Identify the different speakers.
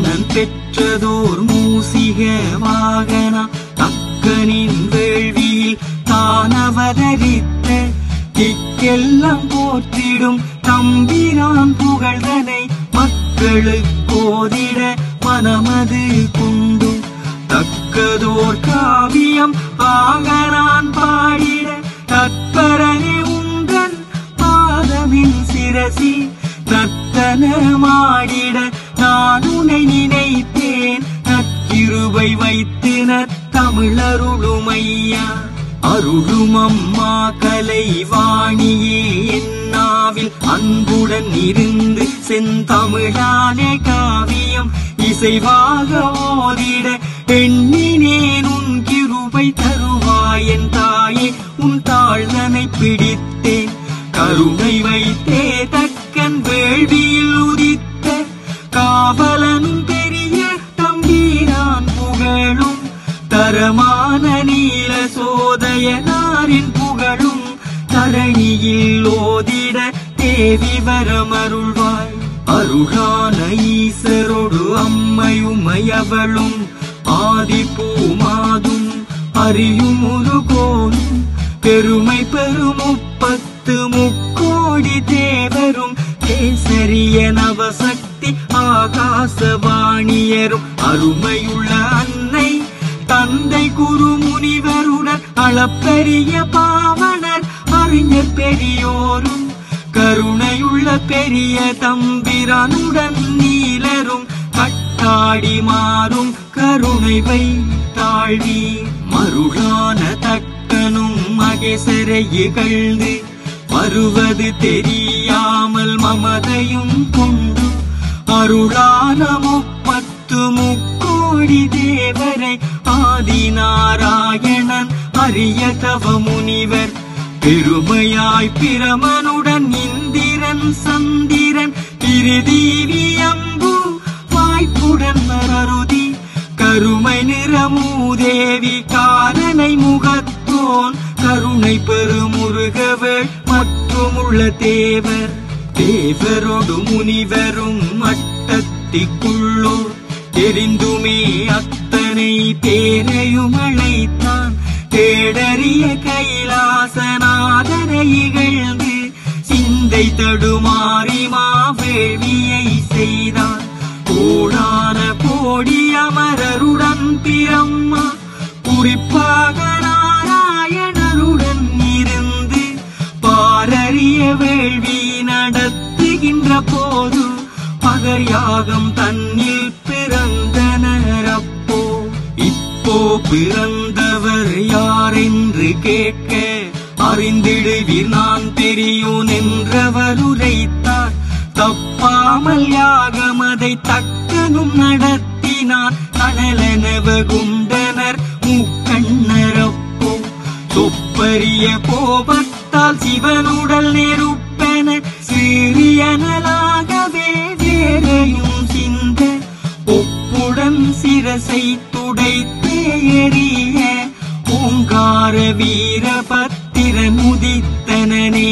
Speaker 1: கண்ணன் பெற்றதோர் மூசிக வாகனா தக்கனின் வேள்வியில் தான் அவதரித்த திக்கெல்லாம் போற்றிடும் தம்பிரான் புகழ்தனை மக்களுக்கோதிட மனமது கொண்டு தக்கதோர் காவியம் ஆகனான் பாடிட தற்பரனே உந்தன் பாதமின் சிரசி நர்த்தனமாடிட நான் உன்னை நினைத்தேன் நற்கிருபை வைத்து நற்தமிழருளுமையா அருளும் அம்மா கலைவாணியே என்னாவில் அன்புடன் இருந்து செந்தமிழாலே காவியம் இசைவாக ஓதிட எண்ணினேன் உன் கிருபை தருவாய் என் தாயே உன் தாழ்தனை பிடித்தேன் கருணை வைத்தே தக்கன் வேள்வியில் உதித்த காவலனும் பெரிய தம்பிரான் புகழும் தரமான நீல சோதயனாரின் புகழும் தரணியில் ஓதிட தேவி வரமருள்வாய் அருளான ஈசரோடு அம்மையுமையவளும் ஆதி பூமாதும் அறியும் ஒரு கோலும் பெருமை பெருமுப்பத்து முக்கோடி தேவரும் கேசரிய நவசக்தி ஆகாசவாணியரும் அருமையுள்ள அன்னை தந்தை குரு முனிவருடன் அளப்பெரிய பாவனர் அறிஞர் பெரியோரும் கருணையுள்ள பெரிய தம்பிரானுடன் நீலரும் கட்டாடி மாறும் கருணை வை தாழ்வி மருளான தக்கனும் மகேசரை இகழ்ந்து வருவது தெரியாமல் மமதையும் கொண்டு அருளான முப்பத்து முக்கோடி தேவரை ஆதிநாராயணன் அரிய தவ முனிவர் பெருமையாய் பிரமனுடன் இந்திரன் சந்திரன் திருதீவி அம்பு வாய்ப்புடன் மருதி கருமை நிறமூதேவி காரனை முகத்தோன் கருணை பெருமுருகவர் மற்றுமுள்ள தேவர் தேவரோடு முனிவரும் மட்டத்திற்குள்ளோர் தெரிந்துமே அத்தனை பேரையும் அழைத்தான் தேடறிய கைலாசநாதனை இகழ்ந்து சிந்தை தடுமாறி மாவேள்வியை செய்தான் கோடான கோடி அமரருடன் பிரம்மா குறிப்பாக நாராயணருடன் இருந்து பாரறிய வேள்வி நடத்துகின்ற போது பகர் யாகம் தன்னில் பிறந்தனரப்போ இப்போ பிறந்தவர் யாரென்று கேட்க அறிந்திடுவீர் நான் தெரியோன் என்றவர் உரைத்தார் தப்பாமல் யாகமதை தக்கனும் நடத்தினார் அனலனவ குண்டனர் முக்கண்ணரப்போ சொப்பரிய கோபத்தால் சிவனுடல் நெருப்பென சிறியனலாகவே வேறையும் சிந்த ஒப்புடன் சிரசை துடைத்தே எறிய ஓங்கார வீரபத்திரன் உதித்தனனே